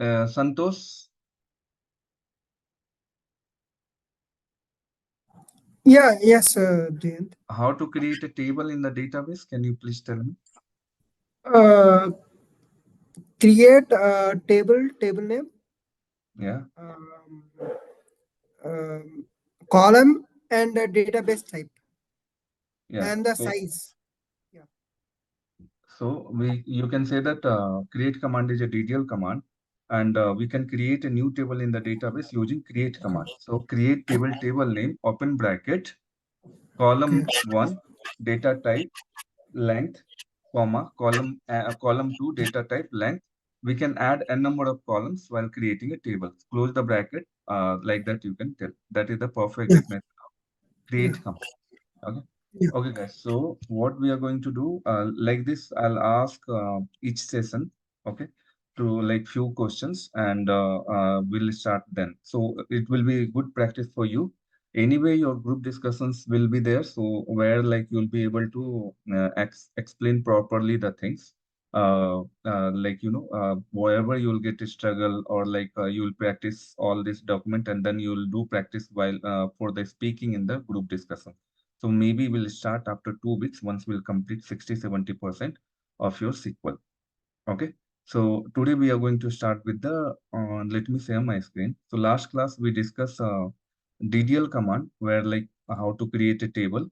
Santosh, Yes, Jayant. how to create a table in the database? Can you please tell me? Uh, Create a table name, Yeah, um, um, column, and a database type, yeah. and the So, size. Yeah, you can say that create command is a DDL command, and we can create a new table in the database using create command. So create table name open bracket okay. column one data type length comma column 2 data type length. We can add n number of columns while creating a table. Close the bracket, like that you can tell. That is the perfect Yeah, definition of yeah, create command. Okay. yeah. Okay, guys. So what we are going to do, like this, I'll ask each session, okay, to like few questions, and we'll start then. So it will be good practice for you. Anyway, your group discussions will be there, so where like you'll be able to explain properly the things. Like wherever you'll get a struggle, or like you'll practice all this document, and then you'll do practice while for the speaking in the group discussion. So maybe we'll start after 2 weeks once we'll complete 60-70% of your SQL. Okay. So today we are going to start with the, let me share my screen. So last class we discussed DDL command where like how to create a table,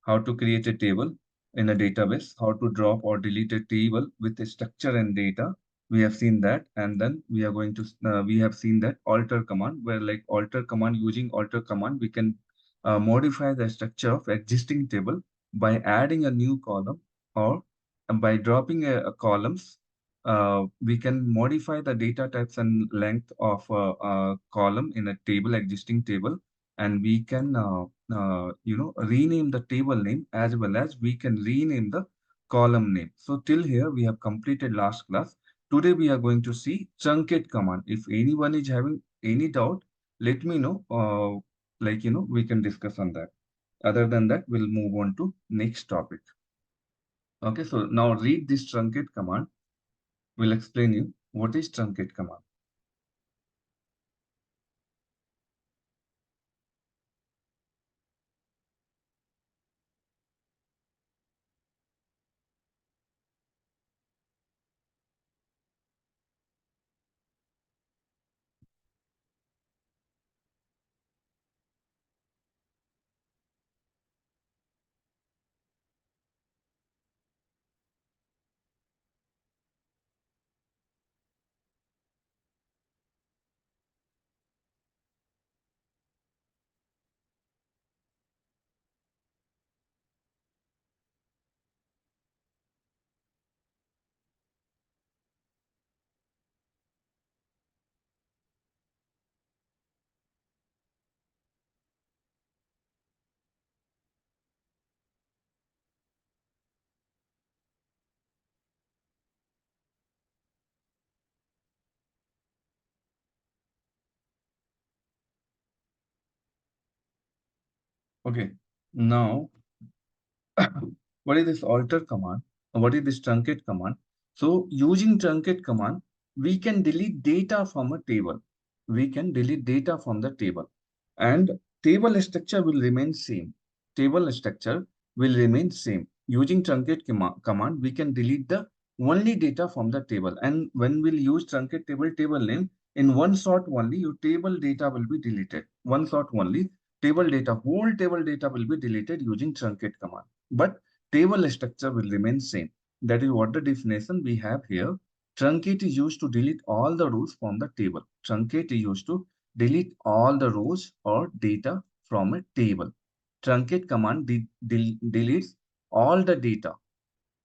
how to create a table in a database, how to drop or delete a table with a structure and data. We have seen that, and then we are going to we have seen that alter command, where like alter command, using alter command we can modify the structure of existing table by adding a new column, or by dropping a columns. We can modify the data types and length of a column in a table, existing table, and we can rename the table name, as well as we can rename the column name. So till here we have completed last class. Today we are going to see truncate command. If anyone is having any doubt, let me know. We can discuss on that. Other than that, we'll move on to next topic. Okay, so now read this truncate command. We'll explain you what is truncate command. Okay, now what is this alter command? What is this truncate command? So using truncate command, we can delete data from a table. We can delete data from the table, and table structure will remain same. Table structure will remain same. Using truncate command, we can delete the only data from the table. And when we'll use truncate table name, in one shot only, your table data will be deleted. One shot only, whole table data will be deleted using truncate command. But table structure will remain same. That is what the definition we have here. Truncate is used to delete all the rows from the table. Truncate is used to delete all the rows or data from a table. Truncate command deletes all the data.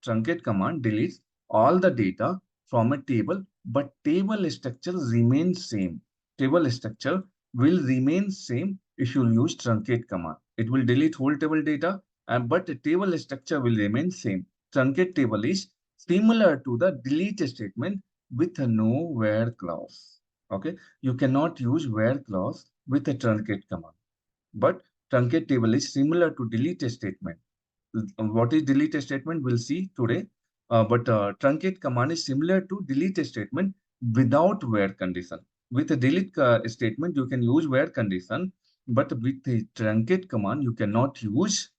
Truncate command deletes all the data from a table, but table structure remains same. Table structure will remain same if you use truncate command. It will delete whole table data, but the table structure will remain same. Truncate table is similar to the delete statement with a no where clause. Okay, you cannot use where clause with a truncate command, but truncate table is similar to delete statement. What is delete statement we'll see today, but truncate command is similar to delete statement without where condition. With a delete statement, you can use where condition, but with the truncate command, you cannot use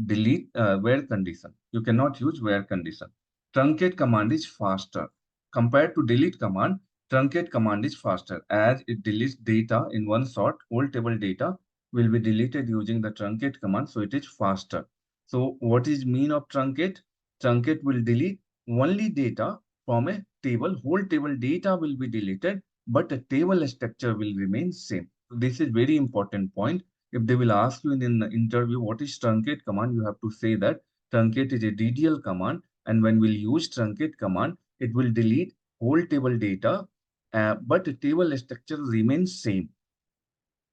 delete where condition. You cannot use where condition. Truncate command is faster. Compared to delete command, truncate command is faster as it deletes data in one shot. Whole table data will be deleted using the truncate command, so it is faster. So what is mean of truncate? Truncate will delete only data from a table. Whole table data will be deleted, but the table structure will remain same. This is very important point. If they will ask you in an interview what is truncate command, you have to say that truncate is a DDL command, and when we'll use truncate command, it will delete whole table data, but the table structure remains same.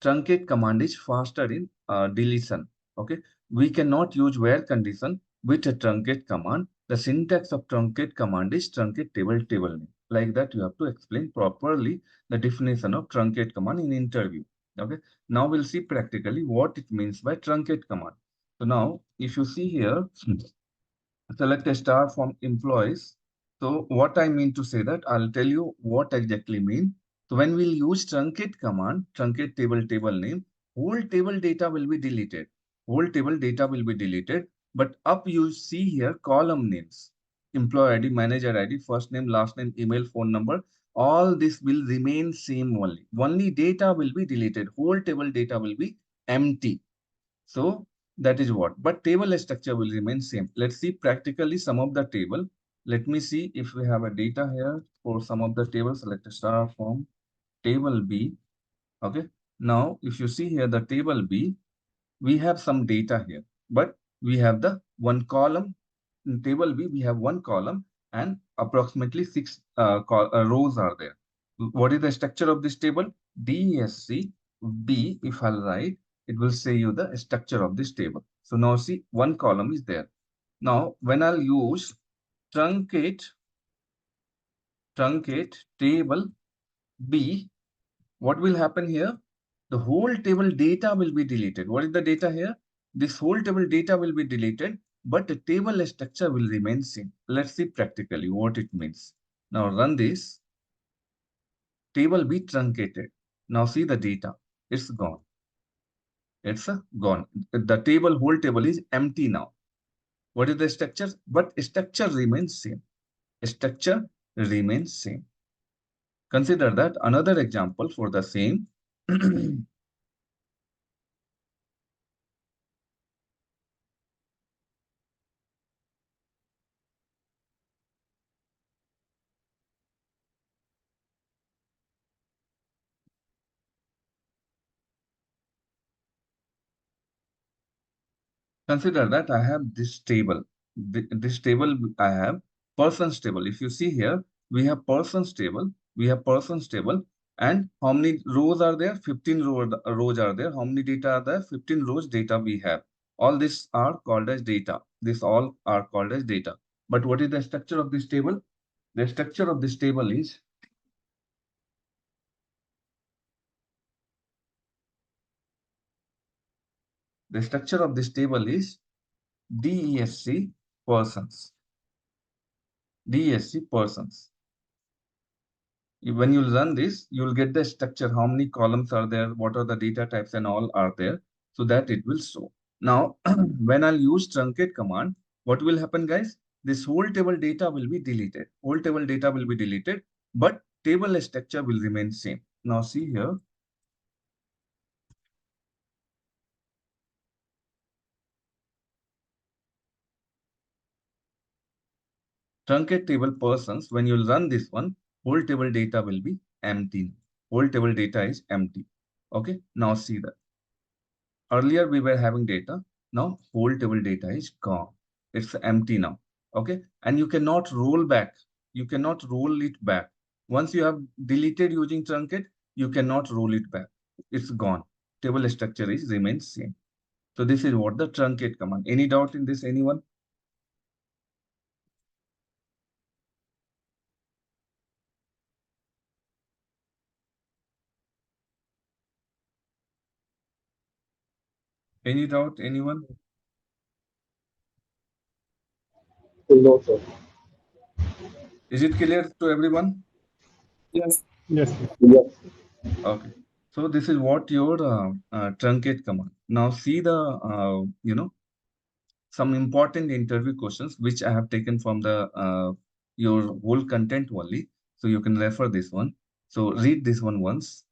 Truncate command is faster in deletion. Okay, we cannot use where condition with a truncate command. The syntax of truncate command is truncate table name. Like that, you have to explain properly the definition of truncate command in interview. Okay, now we'll see practically what it means by truncate command. So now, if you see here, select a star from employees. So what I mean to say that I'll tell you what exactly mean. So when we'll use truncate command, truncate table name, whole table data will be deleted. Whole table data will be deleted. But up you see here column names, employee ID, manager ID, first name, last name, email, phone number. All this will remain same only. Only data will be deleted. Whole table data will be empty. So that is what. But table structure will remain same. Let's see practically some of the table. Let me see if we have a data here for some of the tables. Select a star from table B. Okay. Now, if you see here the table B, we have some data here, but we have the one column. In table B, we have one column and approximately six rows are there. What is the structure of this table? DSC B, if I'll write, it will say you the structure of this table. So now see, one column is there. Now, when I'll use truncate, truncate table B, what will happen here? The whole table data will be deleted. What is the data here? This whole table data will be deleted, but the table structure will remain same. Let's see practically what it means. Now run this. Table be truncated. Now see the data. It's gone. It's gone. The table, whole table is empty now. What is the structure? But structure remains same. Structure remains same. Consider that another example for the same. Consider that I have this table. This table I have persons table. If you see here, we have persons table, we have persons table, and how many rows are there? 15 rows are there. How many data are there? 15 rows data we have. All these are called as data. This all are called as data. But what is the structure of this table? The structure of this table is the structure of this table is DESC persons. DESC persons. When you run this, you'll get the structure, how many columns are there, what are the data types and all are there, so that it will show. Now, when I'll use truncate command, what will happen, guys? This whole table data will be deleted. Whole table data will be deleted, but table structure will remain same. Now see here, truncate table persons, when you'll run this one, whole table data will be empty. Whole table data is empty. Okay, now see that. Earlier we were having data. Now whole table data is gone. It's empty now. Okay. And you cannot roll back. You cannot roll it back. Once you have deleted using truncate, you cannot roll it back. It's gone. Table structure is remains same. So this is what the truncate command. Any doubt in this, anyone? Any doubt, anyone? No, sir. Is it clear to everyone? Yes. Okay. So this is what your truncate command. Now see the some important interview questions which I have taken from the your whole content only. So you can refer this one. So read this one once.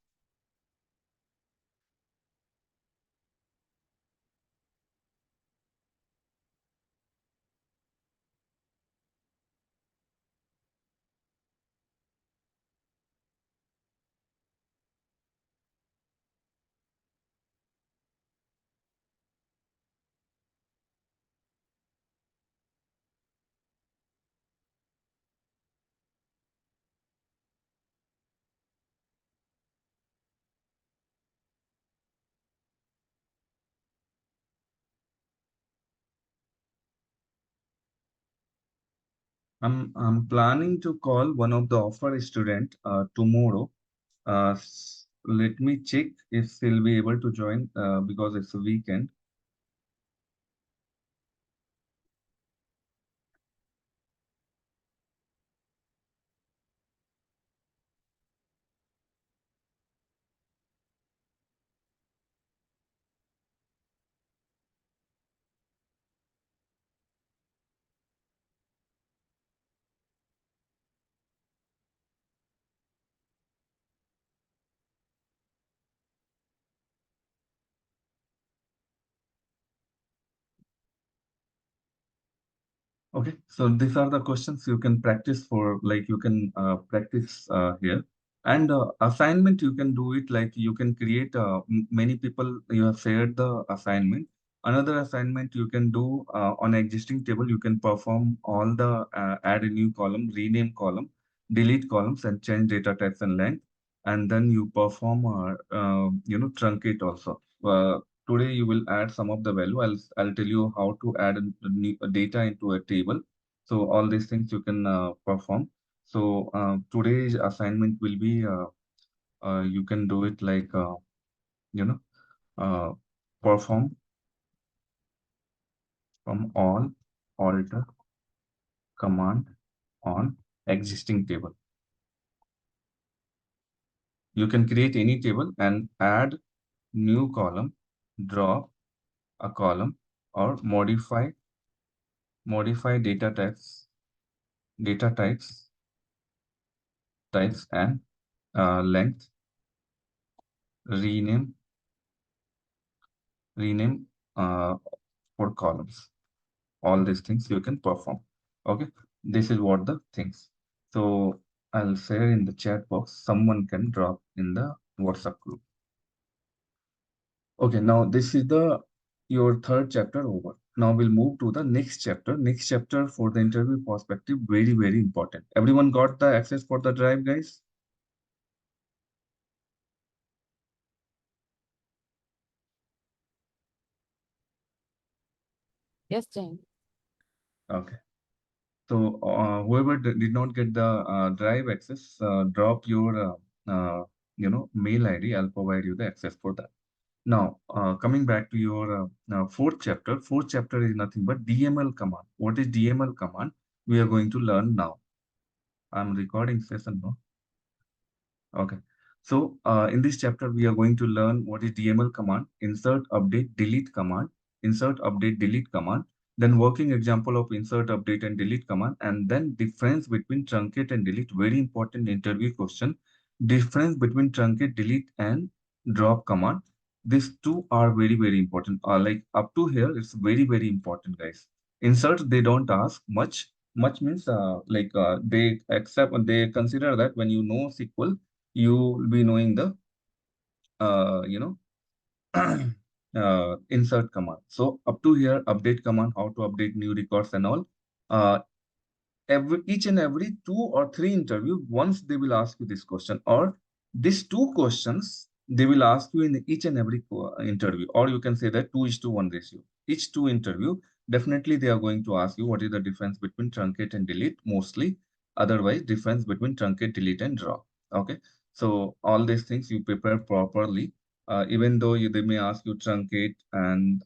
I'm planning to call one of the offer student tomorrow. Let me check if he'll be able to join because it's a weekend. Okay, so these are the questions you can practice for, like you can practice here. And assignment, you can do it like you can create many people, you have shared the assignment. Another assignment you can do on existing table, you can perform all the add a new column, rename column, delete columns and change data types and length. And then you perform, truncate also. Today you will add some of the value. I'll tell you how to add a data into a table. So all these things you can perform. So today's assignment will be you can do it like you know uh, perform from all alter command on existing table. You can create any table and add new column, drop a column, or modify data types and length, rename rename for columns. All these things you can perform. Okay, this is what the things. So I'll share in the chat box. Someone can drop in the WhatsApp group. Okay, now this is the your third chapter over. Now we'll move to the next chapter. Next chapter for the interview perspective, very important. Everyone got the access for the drive, guys? Yes, Jane. Okay. So whoever did not get the drive access, drop your mail ID. I'll provide you the access for that. Now coming back to your fourth chapter. Fourth chapter is nothing but DML command. What is DML command? We are going to learn now. I'm recording session, no? Okay. So in this chapter, we are going to learn what is DML command, insert, update, delete command, then working example of insert, update, and delete command, and then difference between truncate and delete. Very important interview question. Difference between truncate, delete, and drop command. These two are very important. Like up to here, it's very important, guys. Insert, they don't ask much. Much means they consider that when you know SQL you will be knowing the you know insert command. So up to here, update command, how to update new records and all. Uh, each and every 2 or 3 interview, once they will ask you this question, or these 2 questions they will ask you in each and every interview, or you can say that 2:1 ratio. Each 2 interview, definitely they are going to ask you what is the difference between truncate and delete, mostly. Otherwise, difference between truncate, delete, and drop. Okay, so all these things you prepare properly. Even though they may ask you truncate and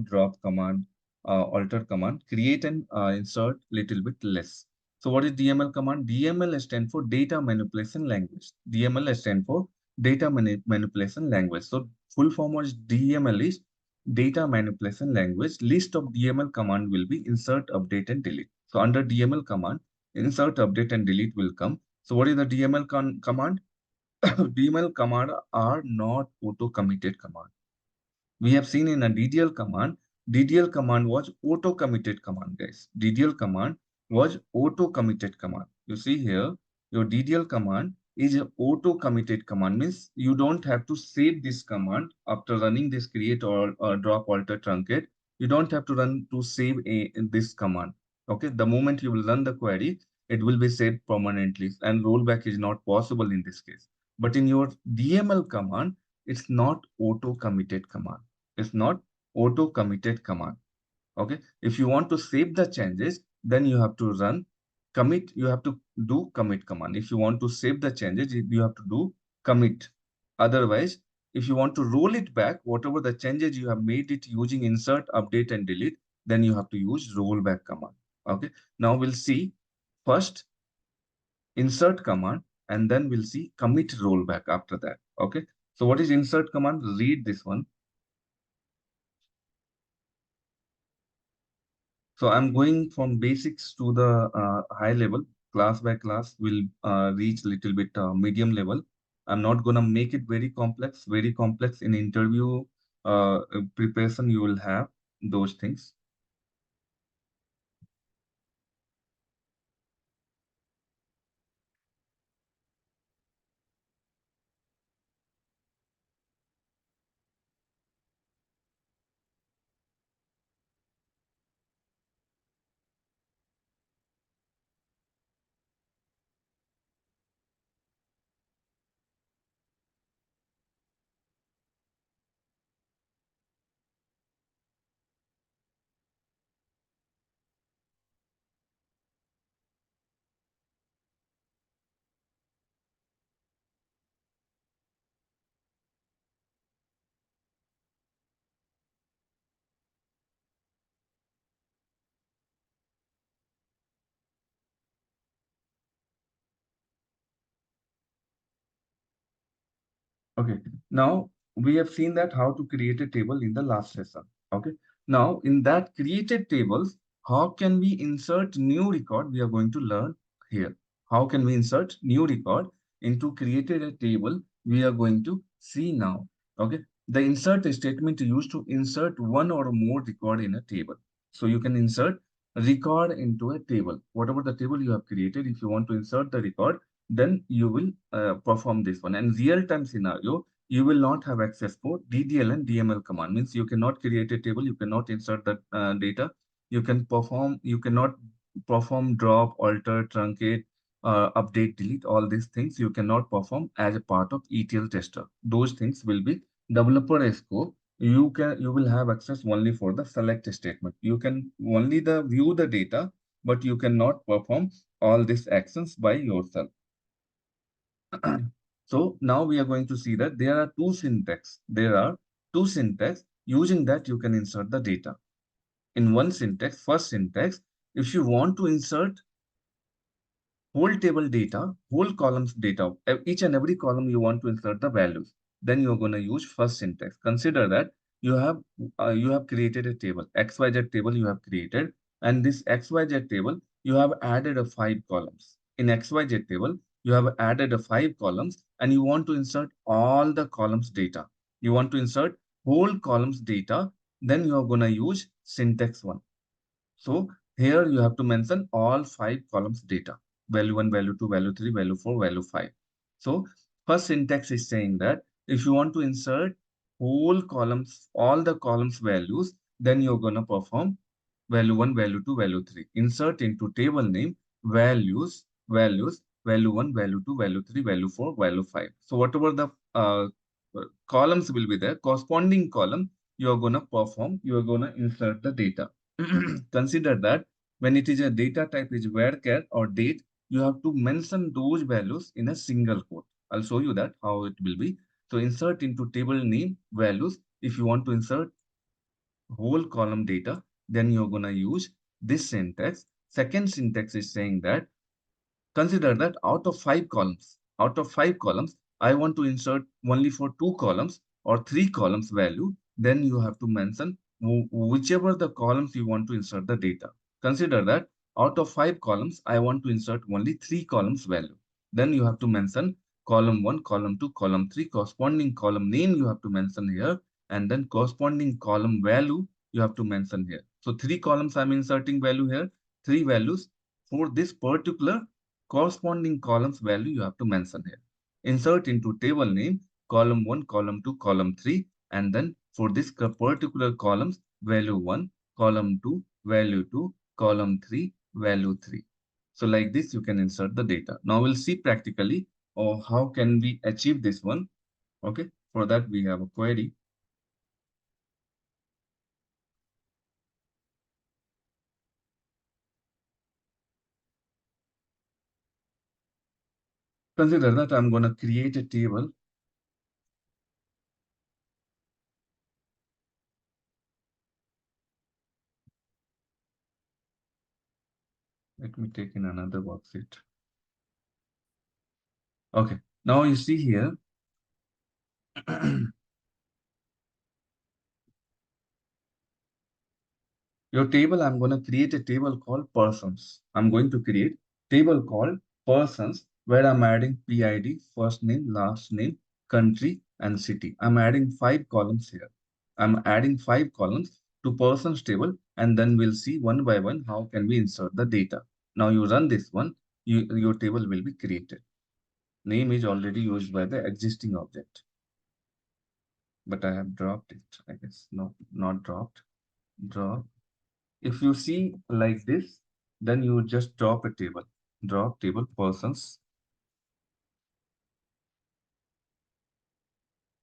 drop command, alter command, create and insert little bit less. So what is DML command? DML stands for data manipulation language. DML stands for data manipulation language. So full form of DML is data manipulation language. List of DML command will be insert, update, and delete. So under DML command, insert, update, and delete will come. So what is the DML command? DML command are not auto committed command. We have seen in a DDL command was auto committed command, guys. DDL command was auto committed command. You see here, your DDL command is an auto committed command, means you don't have to save this command after running this create or drop alter truncate. You don't have to run to save this command. Okay, the moment you will run the query, it will be saved permanently, and rollback is not possible in this case. But in your DML command, it's not auto committed command. It's not auto committed command. Okay, if you want to save the changes, then you have to run commit. You have to do commit command. If you want to save the changes, you have to do commit. Otherwise, if you want to roll it back, whatever the changes you have made it using insert, update, and delete, then you have to use rollback command. Okay, now we'll see first insert command, and then we'll see commit rollback after that. Okay, so what is insert command? Read this one. So I'm going from basics to the high level. Class by class will reach little bit medium level. I'm not gonna make it very complex. Very complex in interview preparation. You will have those things. Okay, now we have seen that how to create a table in the last session. Okay, now in that created tables, how can we insert new record? We are going to learn here. How can we insert new record into created a table? We are going to see now. Okay, the insert statement used to insert one or more record in a table. So you can insert record into a table. Whatever the table you have created, if you want to insert the record, then you will perform this one. And real-time scenario, you will not have access for DDL and DML command. Means you cannot create a table, you cannot insert that data. You cannot perform drop, alter, truncate, update, delete, all these things you cannot perform as a part of ETL tester. Those things will be developer scope. You will have access only for the select statement. You can only the view the data, but you cannot perform all these actions by yourself. So now we are going to see that there are two syntax. There are two syntax. Using that, you can insert the data. In one syntax, first syntax, if you want to insert whole table data, whole columns data, each and every column you want to insert the values, then you're going to use first syntax. Consider that you have created a table, XYZ table you have created, and this XYZ table, you have added a 5 columns. In XYZ table, you have added a 5 columns, and you want to insert all the columns data. You want to insert whole columns data, then you are going to use syntax 1. So here you have to mention all 5 columns data, value 1, value 2, value 3, value 4, value 5. So first syntax is saying that if you want to insert whole columns, all the columns values, then you're going to perform value 1, value 2, value 3. Insert into table name values, value 1, value 2, value 3, value 4, value 5. So whatever the columns will be there, corresponding column, you're going to perform, you're going to insert the data. Consider that when it is a data type is varchar or date, you have to mention those values in a single quote. I'll show you that how it will be. So insert into table name values. If you want to insert whole column data, then you're going to use this syntax. Second syntax is saying that Consider that out of five columns, I want to insert only for two columns or three columns value. Then you have to mention whichever the columns you want to insert the data. Consider that out of five columns, I want to insert only three columns value. Then you have to mention column one, column two, column three, corresponding column name you have to mention here, and then corresponding column value you have to mention here. So three columns I'm inserting value here, three values for this particular corresponding columns value you have to mention here. Insert into table name column 1, column 2, column 3, and then for this particular columns value 1, column 2, value 2, column 3, value 3. So like this you can insert the data. Now we'll see practically how can we achieve this one. Okay, for that we have a query. Consider that I'm going to create a table. Let me take in another worksheet. Okay, now you see here. Your table, I'm going to create a table called persons. I'm going to create table called persons where I'm adding PID, first name, last name, country, and city. I'm adding five columns here. I'm adding five columns to persons table, and then we'll see one by one how can we insert the data. Now you run this one, your table will be created. Name is already used by the existing object, but I have dropped it, I guess. No, not dropped. Drop. If you see like this, then you just drop a table. Drop table persons.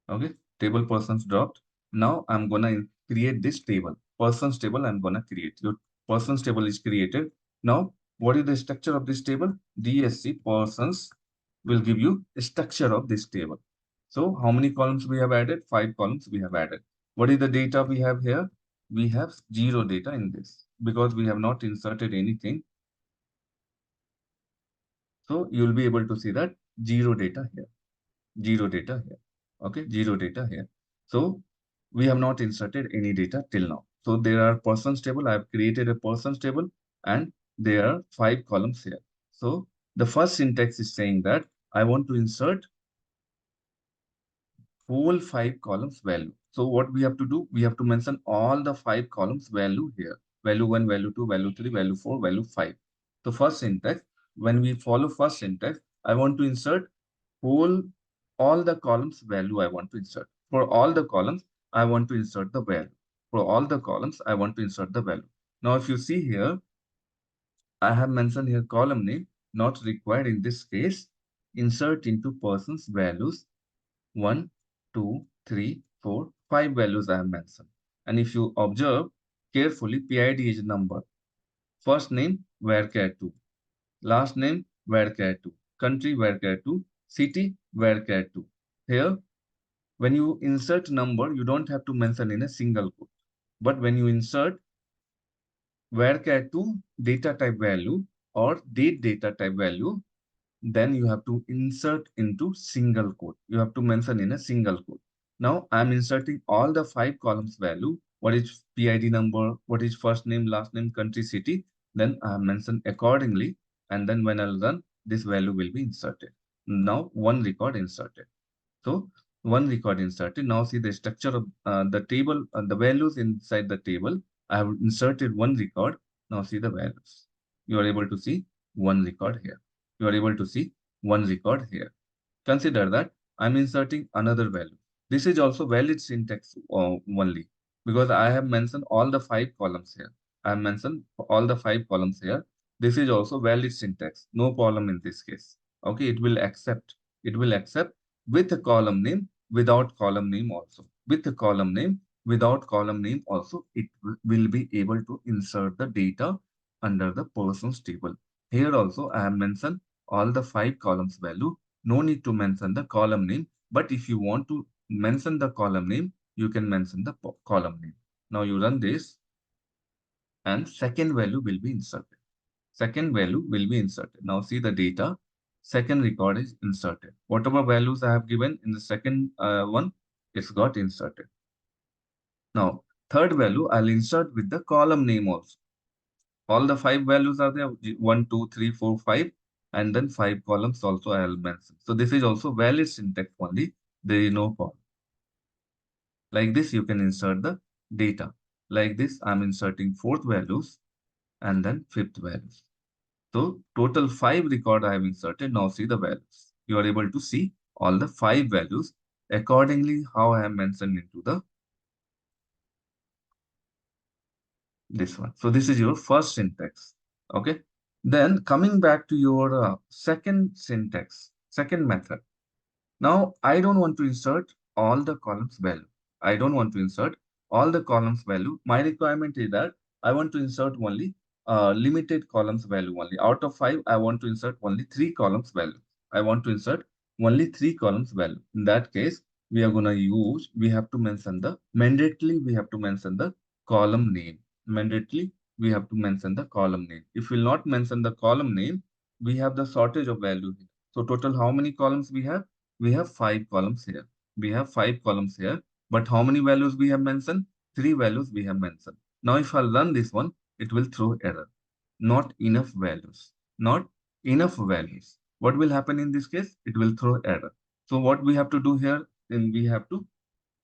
Okay, table persons dropped. Now I'm gonna create this table. Persons table I'm gonna create. Your persons table is created. Now, what is the structure of this table? DSC persons will give you a structure of this table. So how many columns we have added? Five columns we have added. What is the data we have here? We have zero data in this because we have not inserted anything. So you'll be able to see that zero data here, zero data here. Okay, zero data here. So we have not inserted any data till now. So there are persons table. I have created a persons table and there are five columns here. So the first syntax is saying that I want to insert whole five columns value. So what we have to do, we have to mention all the five columns value here. Value 1, value 2, value 3, value 4, value 5. So first syntax, when we follow first syntax, I want to insert whole all the columns value I want to insert. For all the columns, I want to insert the value. For all the columns, I want to insert the value. Now, if you see here, I have mentioned here column name, not required in this case. Insert into persons values 1, 2, 3, 4, 5 values I have mentioned. And if you observe carefully, PID is number. First name, varchar 2. Last name, varchar 2. Country, varchar 2. City, varchar 2. Here, when you insert number, you don't have to mention in a single quote. But when you insert varchar2 data type value or date data type value, then you have to insert into single quote. You have to mention in a single quote. Now I'm inserting all the five columns value. What is PID number? What is first name, last name, country, city? Then I have mentioned accordingly. And then when I'll run, this value will be inserted. Now one record inserted. So one record inserted. Now see the structure of the table, the values inside the table. I have inserted one record. Now see the values. You are able to see one record here. You are able to see one record here. Consider that I'm inserting another value. This is also valid syntax only because I have mentioned all the five columns here. I have mentioned all the five columns here. This is also valid syntax. No problem in this case. Okay, it will accept. It will accept with a column name, without column name also. With a column name, without column name also, it will be able to insert the data under the persons table. Here also, I have mentioned all the five columns value. No need to mention the column name, but if you want to mention the column name, you can mention the column name. Now you run this and second value will be inserted. Second value will be inserted. Now see the data. Second record is inserted. Whatever values I have given in the second one, it's got inserted. Now, third value, I'll insert with the column name also. All the five values are there, 1, 2, 3, 4, 5, and then five columns also I'll mention. So this is also valid syntax only. There is no problem. Like this, you can insert the data. Like this, I'm inserting fourth values and then fifth values. So total five record I have inserted. Now see the values. You are able to see all the five values accordingly how I have mentioned into the this one. So this is your first syntax. Okay. Then coming back to your second syntax, second method. Now I don't want to insert all the columns value. I don't want to insert all the columns value. My requirement is that I want to insert only limited columns value only. Out of five, I want to insert only three columns value. I want to insert only three columns value. In that case, we are going to use, we have to mention the, mandatorily we have to mention the column name. Mandatorily, we have to mention the column name. If we will not mention the column name, we have the shortage of value here. So total how many columns we have? We have five columns here. We have five columns here. But how many values we have mentioned? Three values we have mentioned. Now if I run this one, it will throw error. Not enough values. Not enough values. What will happen in this case? It will throw error. So what we have to do here, then we have to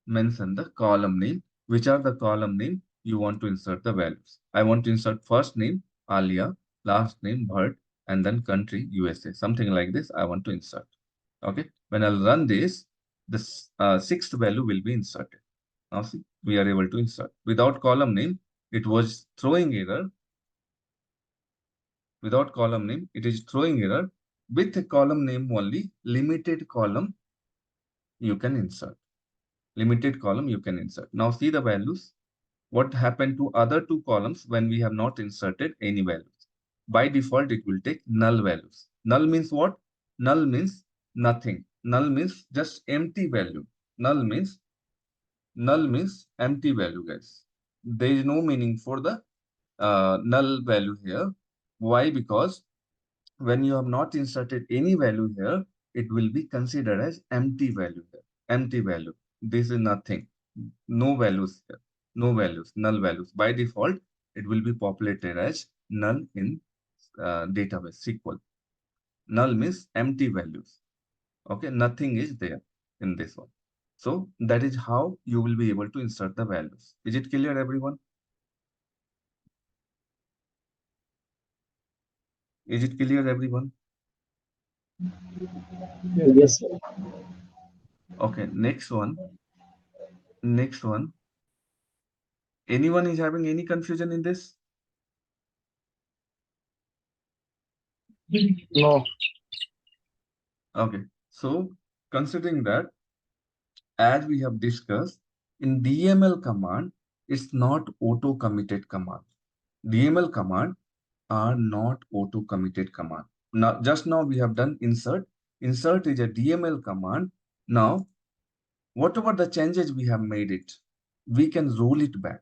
mention the column name. Which are the column name you want to insert the values? I want to insert first name, Alia, last name, Bhatt, and then country, USA. Something like this I want to insert. Okay. When I'll run this sixth value will be inserted. Now see, we are able to insert. Without column name, it was throwing error. Without column name, it is throwing error. With a column name only, limited column you can insert. Limited column you can insert. Now see the values. What happened to other two columns when we have not inserted any values? By default, it will take null values. Null means what? Null means nothing. Null means just empty value. Null means empty value, guys. There is no meaning for the null value here. Why? Because when you have not inserted any value here, it will be considered as empty value here. Empty value. This is nothing. No values here. No values, null values. By default, it will be populated as null in database SQL. Null means empty values. Okay, nothing is there in this one. So that is how you will be able to insert the values. Is it clear, everyone? Is it clear, everyone? Yes, sir. Okay, next one. Next one. Anyone is having any confusion in this? No. Okay, so considering that, as we have discussed, in DML command, it's not auto-committed command. DML command are not auto-committed command. Now, just now we have done insert. Insert is a DML command. Now, whatever the changes we have made it, we can roll it back.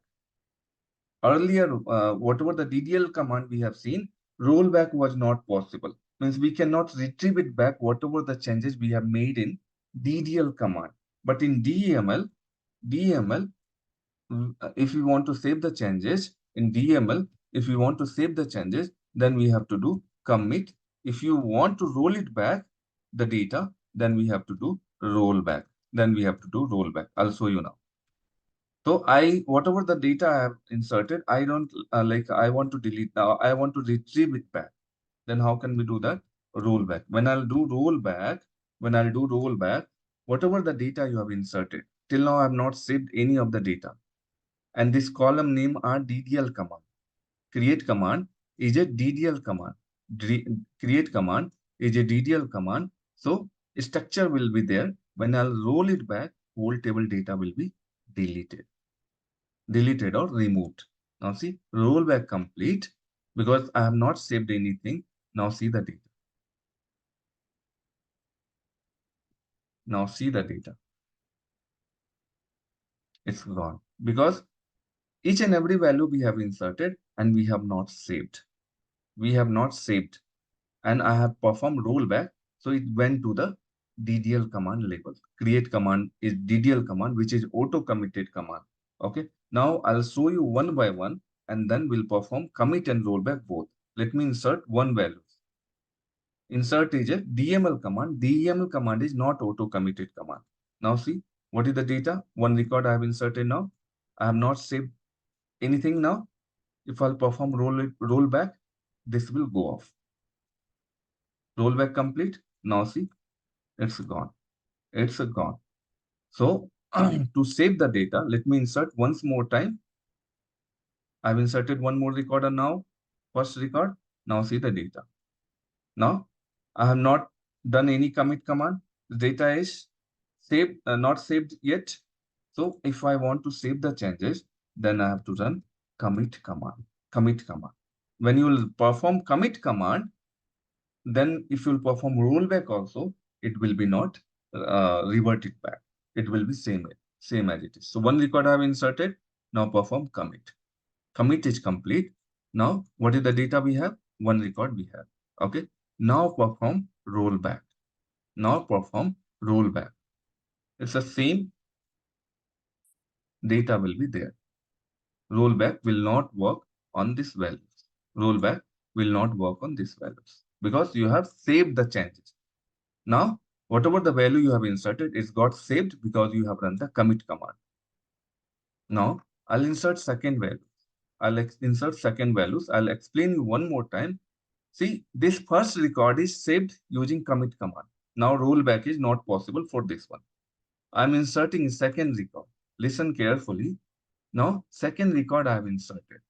Earlier, whatever the DDL command we have seen, rollback was not possible. Means we cannot retrieve it back, whatever the changes we have made in DDL command. But in DML, if we want to save the changes in DML, if we want to save the changes, then we have to do commit. If you want to roll it back, the data, then we have to do rollback. Then we have to do rollback. I'll show you now. So whatever the data I have inserted, I don't I want to delete now. I want to retrieve it back. Then how can we do that? Rollback. When I'll do rollback, whatever the data you have inserted, till now I have not saved any of the data. And this column name are DDL command. Create command is a DDL command. Create command is a DDL command. So structure will be there. When I'll roll it back, whole table data will be deleted or removed. Now see, rollback complete because I have not saved anything. Now see the data. Now see the data. It's gone because each and every value we have inserted and we have not saved. we have not saved, and I have performed rollback. So it went to the DDL command level. Create command is DDL command, which is auto committed command. Okay. Now I'll show you one by one, and then we'll perform commit and rollback both. Let me insert one value. Insert is a DML command. DML command is not auto committed command. Now see, what is the data? One record I have inserted now. I have not saved anything now. If I'll perform rollback, this will go off. Rollback complete. Now see, it's gone. It's gone. So to save the data, let me insert once more time. I've inserted one more recorder now. First record. Now see the data. Now I have not done any commit command. The data is saved, not saved yet. So if I want to save the changes, then I have to run commit command. Commit command. When you will perform commit command, then if you will perform rollback also, it will be not reverted back. It will be same as it is. So one record I have inserted. Now perform commit. Commit is complete. Now what is the data we have? One record we have. Okay. Now perform rollback. Now perform rollback. It's the same data will be there. Rollback will not work on this values. Rollback will not work on this values because you have saved the changes. Now, whatever the value you have inserted is got saved because you have run the commit command. Now, I'll insert second value. Insert second values. I'll explain you one more time. See, this first record is saved using commit command. Now, rollback is not possible for this one. I'm inserting second record. Listen carefully. Now, second record I have inserted.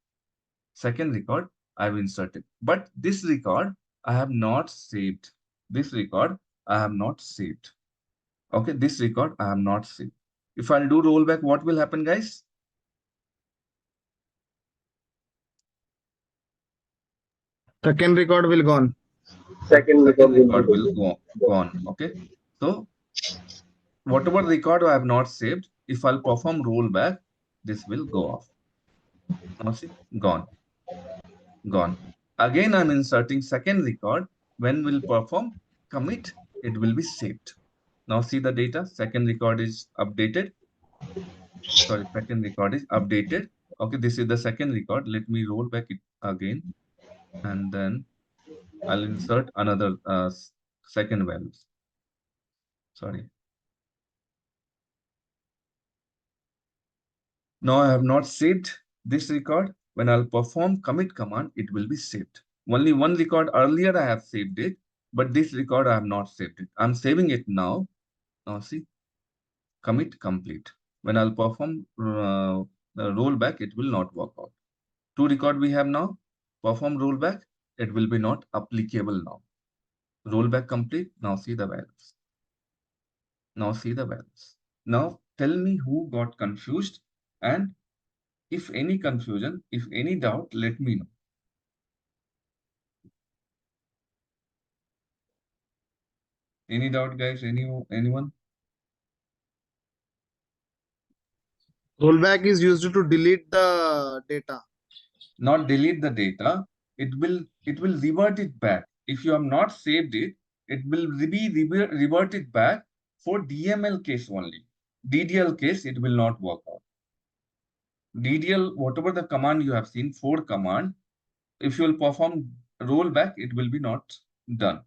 Second record I have inserted. But this record I have not saved. This record I have not saved. Okay, this record I have not saved. If I'll do rollback, what will happen, guys? Second record will gone. Second record will go gone. Okay. So whatever record I have not saved, if I'll perform rollback, this will go off. Now see, gone. Gone. Again, I'm inserting second record. When we'll perform commit, it will be saved. Now see the data. Second record is updated. Sorry, second record is updated. Okay, this is the second record. Let me roll back it again, and then I'll insert another second values. Sorry. Now I have not saved this record. When I'll perform commit command, it will be saved. Only one record earlier I have saved it, but this record I have not saved it. I'm saving it now. Now see, commit complete. When I'll perform rollback, it will not work out. Two record we have now. Perform rollback, it will be not applicable now. Rollback complete. Now see the values. Now see the values. Now tell me who got confused, and if any confusion, if any doubt, let me know. Any doubt, guys? Anyone? Rollback is used to delete the data. Not delete the data. It will revert it back. If you have not saved it, it will be reverted back for DML case only. DDL case, it will not work out. DDL, whatever the command you have seen, 4 command, if you will perform rollback, it will be not done.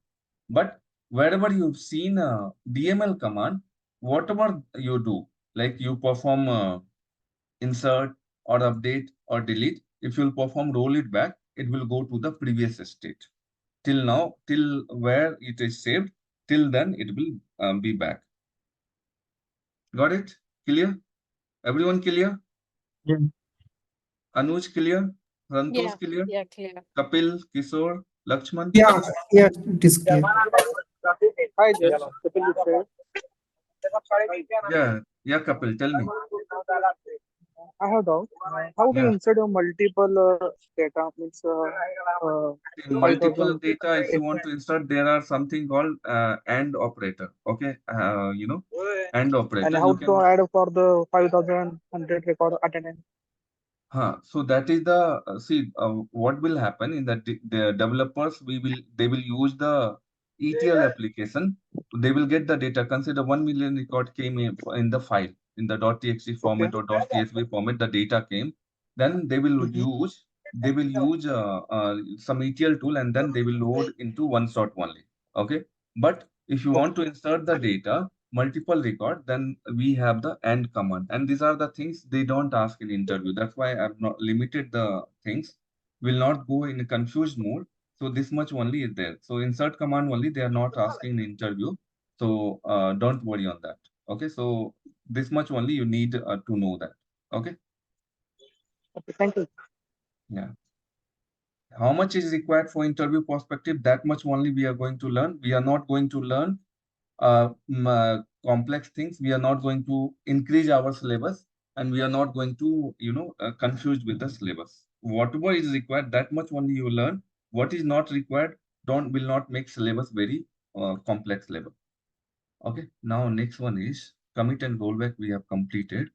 But wherever you've seen a DML command, whatever you do, like you perform insert or update or delete, if you'll perform roll it back, it will go to the previous state. Till now, till where it is saved, till then it will be back. Got it? Clear? Everyone clear? Yeah. Anuj clear? Santosh clear? Yeah, clear. Kapil, Kishore, Lakshman? Yeah, yeah, it is clear. Hi there, Kapil this side. Yeah, Kapil, tell me. I have doubt. How do you Yeah. insert your multiple data? Means Multiple 5000. data, if you want to insert, there are something called AND operator. Okay, AND And operator. how You to can add for the 5000 record attendance? So that is the see what will happen in the developers they will use the ETL application. They will get the data. Consider 1 million record came in the file in the .txt Okay. format or .csv format. The data came. Then Mm-hmm. they will use some ETL tool, and then they will load into one shot only. Okay. But if you want Okay. to insert the data multiple record, then we have the end command. And these are the things they don't ask in interview. That's why I've not limited the things. Will not go in a confused mode. So this much only is there. So insert command only they are not asking in interview. So don't worry on that. Okay. So this much only you need to know that. Okay. Okay. Thank you. Yeah. How much is required for interview perspective? That much only we are going to learn. We are not going to learn complex things. We are not going to increase our syllabus, and we are not going to confuse with the syllabus. Whatever is required, that much only you learn. What is not required don't will not make syllabus very complex level. Okay. Now next one is commit and rollback. We have completed.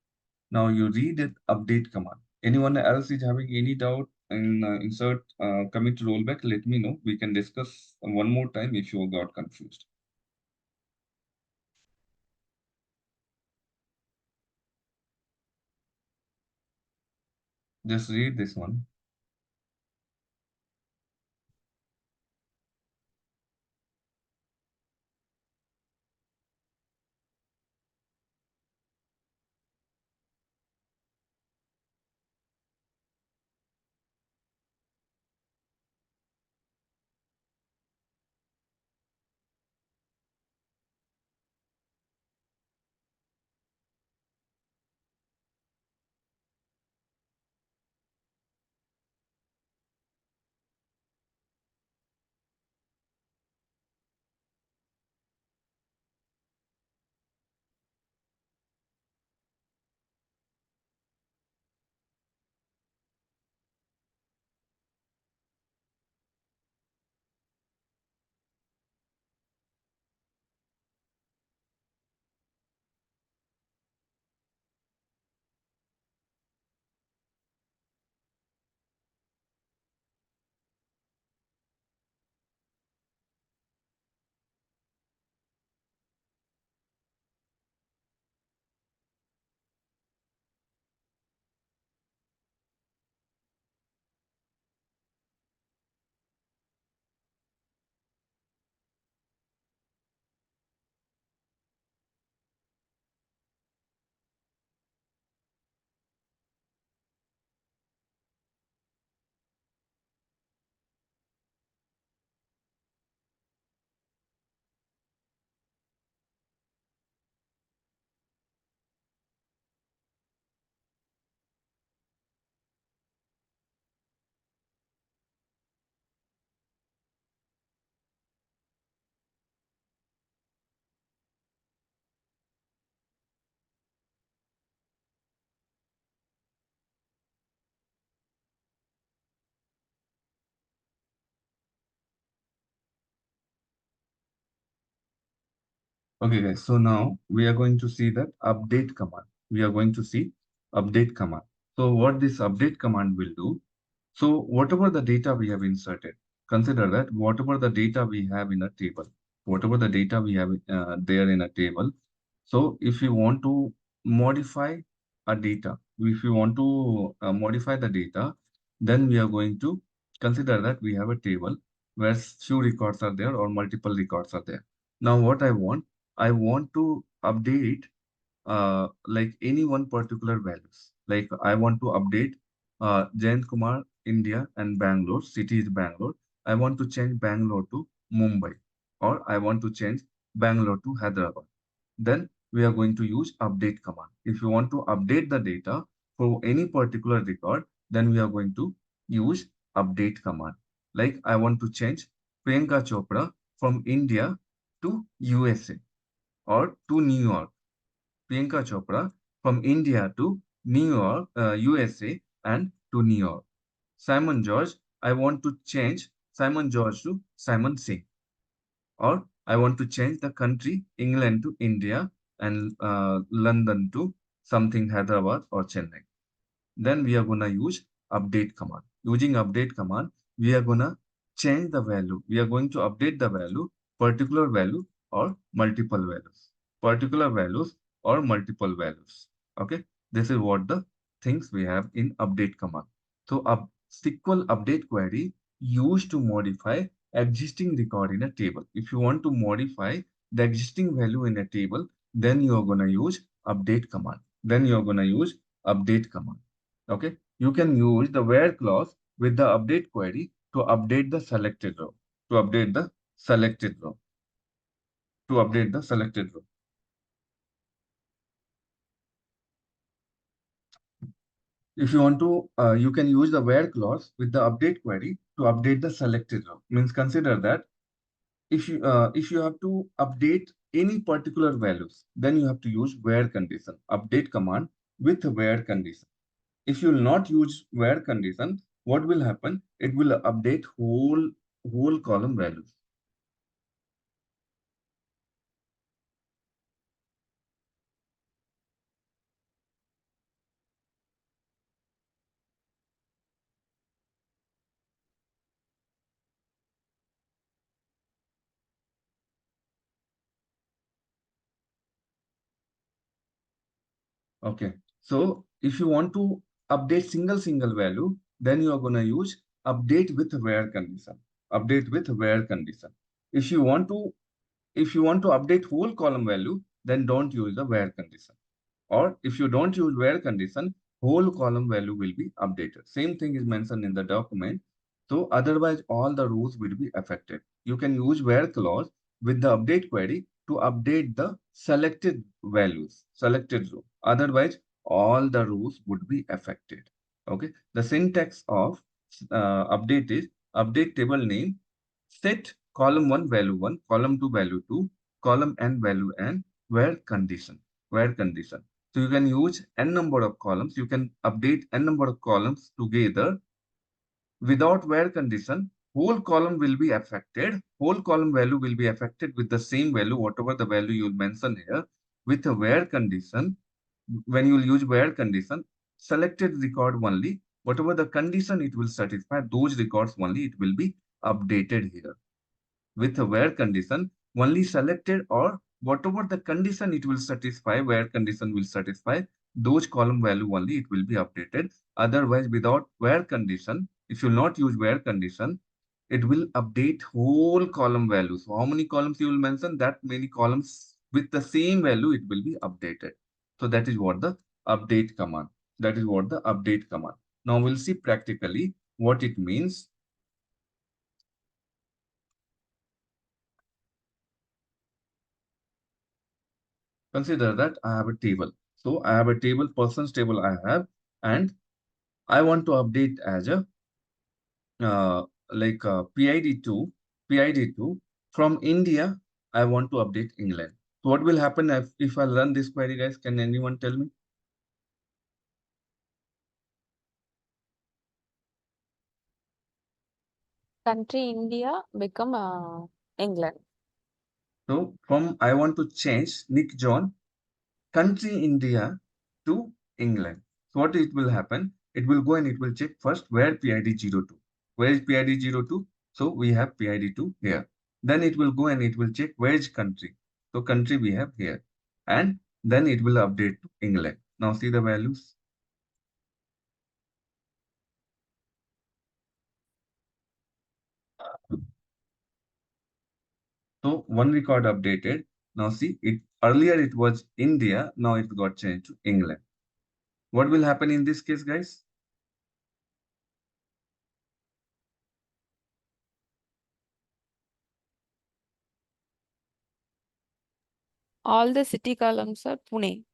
Now you read it update command. Anyone else is having any doubt in insert commit rollback? Let me know. We can discuss one more time if you got confused. Just read this one. Okay, guys. So now we are going to see that update command. We are going to see update command. So what this update command will do, so whatever the data we have inserted, consider that whatever the data we have in a table, whatever the data we have there in a table. So if you want to modify a data, if you want to modify the data, then we are going to consider that we have a table where few records are there or multiple records are there. Now what I want to update like any one particular values. Like I want to update Jayant Kumar, India and Bangalore, city is Bangalore. I want to change Bangalore to Mumbai, or I want to change Bangalore to Hyderabad. Then we are going to use update command. If you want to update the data for any particular record, then we are going to use update command. Like I want to change Priyanka Chopra from India to USA or to New York. Priyanka Chopra from India to New York, USA and to New York. Simon George, I want to change Simon George to Simon Singh. Or I want to change the country England to India and London to something Hyderabad or Chennai. then we are going to use update command. Using update command, we are going to change the value. We are going to update the value, particular value or multiple values. Particular values or multiple values. Okay. This is what the things we have in update command. So a SQL update query used to modify existing record in a table. If you want to modify the existing value in a table, then you are going to use update command. Then you are going to use update command. Okay. You can use the where clause with the update query to update the selected row. To update the selected row. To update the selected row. If you want to, you can use the where clause with the update query to update the selected row. Means consider that if you have to update any particular values, then you have to use where condition, update command with where condition. If you will not use where condition, what will happen? It will update whole column values. Okay. So if you want to update single value, then you are going to use update with where condition. Update with where condition. If you want to update whole column value, then don't use the where condition. Or if you don't use where condition, whole column value will be updated. Same thing is mentioned in the document. So otherwise, all the rows will be affected. You can use where clause with the update query to update the selected values, selected row. Otherwise, all the rows would be affected. Okay. The syntax of update is update table name, set column 1 value 1, column 2 value 2, column n value n, where condition, where condition. So you can use n number of columns. You can update n number of columns together without where condition. Whole column will be affected. Whole column value will be affected with the same value, whatever the value you will mention here. With a where condition, when you will use where condition, selected record only, whatever the condition it will satisfy, those records only it will be updated here. With a where condition, only selected or whatever the condition it will satisfy, where condition will satisfy, those column value only it will be updated. Otherwise, without where condition, if you not use where condition, it will update whole column values. So how many columns you will mention, that many columns with the same value it will be updated. So that is what the update command. That is what the update command. Now we'll see practically what it means. Consider that I have a table. So I have a table, persons table I have, and I want to update as a PID2, PID2 from India. I want to update England. So what will happen if I run this query, guys? Can anyone tell me? Country India become England. So from I want to change Nick John, country India to England. So what it will happen? It will go and it will check first where PID02. Where is PID02? So we have PID2 here. Then it will go and it will check where is country. So country we have here. And then it will update to England. Now see the values. So one record updated. Now see it earlier it was India. Now it got changed to England. What will happen in this case, guys? All the city columns are Pune.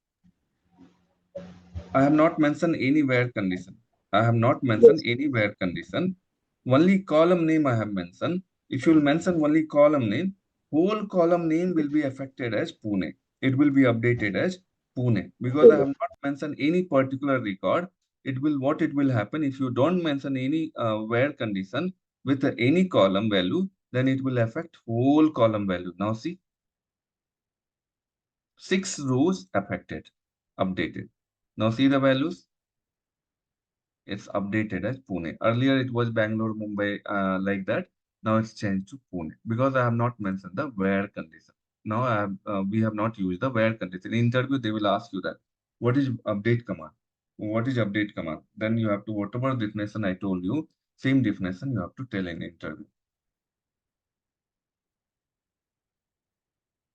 I have not mentioned any where condition. I have not mentioned any where condition. Only column name I have mentioned. If you will mention only column name, whole column name will be affected as Pune. It will be updated as Pune because I have not mentioned any particular record. It will what it will happen if you don't mention any where condition with any column value, then it will affect whole column value. Now see, 6 rows affected, updated. Now see the values. It's updated as Pune. Earlier it was Bangalore, Mumbai, like that. Now it's changed to Pune because I have not mentioned the where condition. Now we have not used the where condition. In interview, they will ask you that what is update command? What is update command? Then you have to, whatever definition I told you, same definition you have to tell in interview.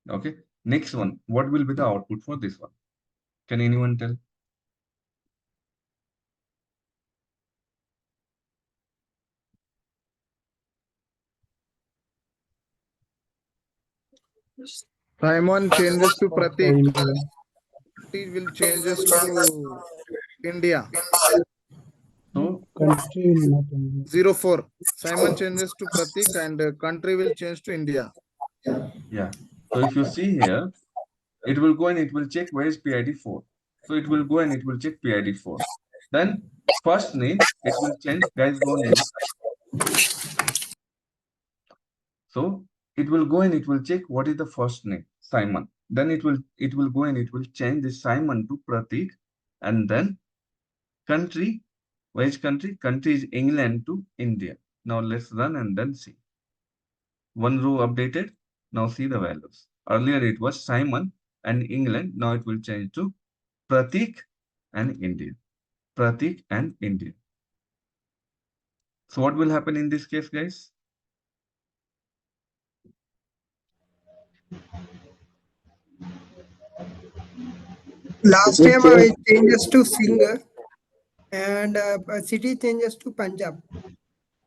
Okay. Next one, what will be the output for this one? Can anyone tell? Simon changes to Pratik. India. Pratik will changes to India. So Country not India. 04. Simon changes to Pratik and country will change to India. yeah. So if you see here, it will go and it will check where is PID 4. So it will go and it will check PID 4. Then first name, it will change. Guys, go on mute. So it will go and it will check what is the first name, Simon. Then it will go and it will change the Simon to Pratik. And then country, where is country? Country is England to India. Now let's run and then see. One row updated. Now see the values. Earlier it was Simon and England. Now it will change to Pratik and India. Pratik and India. So what will happen in this case, guys? Last time I changes to singer and city changes to Punjab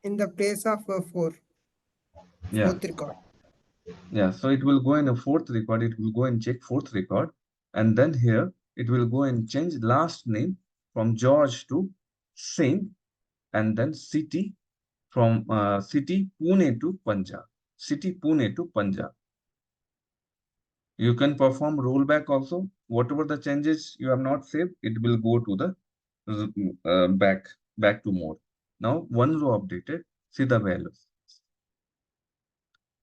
in the place of Yeah. fourth record. Yeah, so it will go in a fourth record, it will go and check fourth record, and then here it will go and change last name from George to Singh, and then city from city Pune to Punjab. City Pune to Punjab. You can perform rollback also. Whatever the changes you have not saved, it will go to the back to mode. Now one row updated, see the values.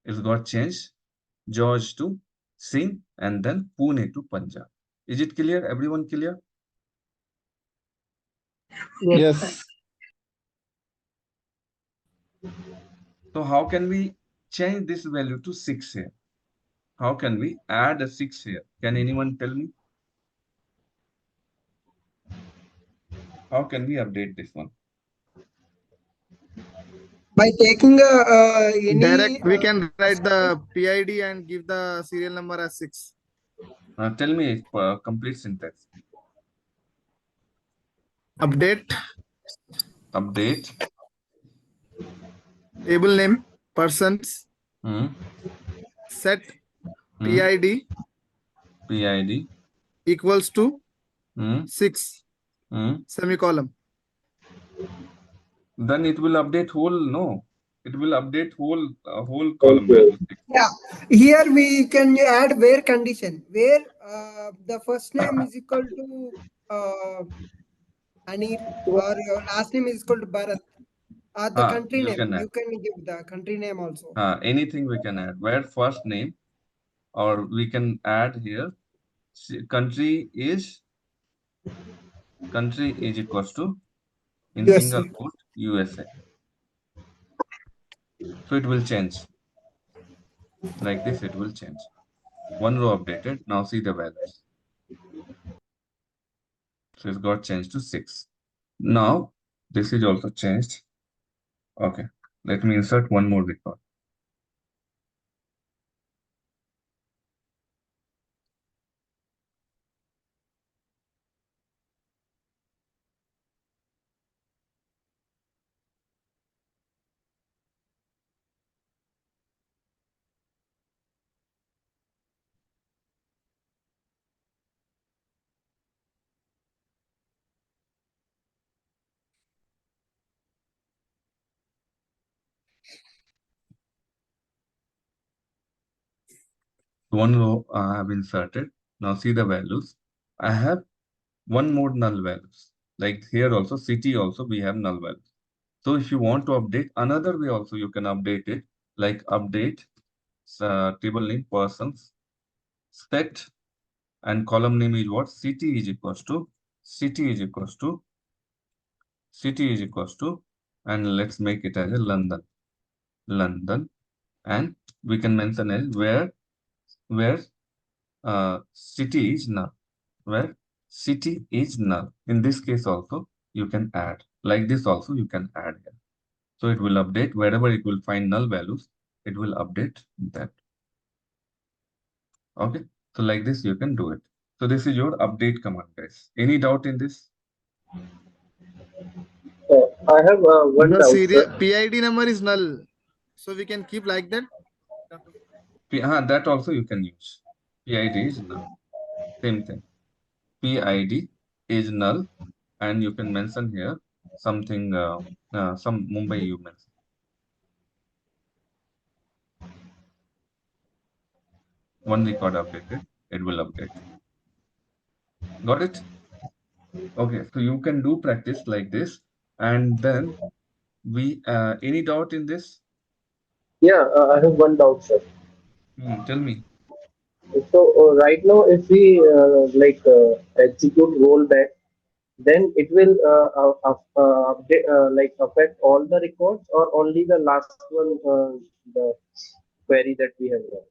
It's got changed. George to Singh, and then Pune to Punjab. Is it clear? Everyone clear? Yes. So how can we change this value to 6 here? How can we add a 6 here? Can anyone tell me? How can we update this one? By taking any Direct, we can write the PID and give the serial number as 6. Tell me complete syntax. Update, Update. table name, persons, Hmm. set Hmm. PID PID. equals to Hmm. 6, Hmm. semicolon. Then it will update whole, no. It will update whole column value. yeah, here we can add where condition where the first name is equal to Anir or last name is equal to Bharat. The country You name can add. you can give the country name also. Anything we can add. Where first name, or we can add here country is equals to in USA. single quote USA. So it will change like this. It will change. One row updated. Now see the values. So it's got changed to 6. Now this is also changed. Okay. Let me insert one more record. One row I have inserted. Now see the values. I have one more null values. Like here also, city also we have null values. So if you want to update another way also, you can update it, like update table name persons set, and column name is what? City is equals to city is equals to, and let's make it as a London. London, and we can mention as where city is null. Where city is null. In this case also, you can add. Like this also, you can add here. So it will update wherever it will find null values, it will update that. Okay. So like this, you can do it. So this is your update command, guys. Any doubt in this? I have one The doubt, serial sir. PID number is null, so we can keep like that. That also you can use. PID is null. Same thing. PID is null, and you can mention here something, some Mumbai you mentioned. One record updated, it will update. Got it? Okay, so you can do practice like this, and then we any doubt in this? Yeah, I have one doubt, sir. Tell me. So right now, if we execute rollback, then it will affect all the records or only the last one, the query that we have run,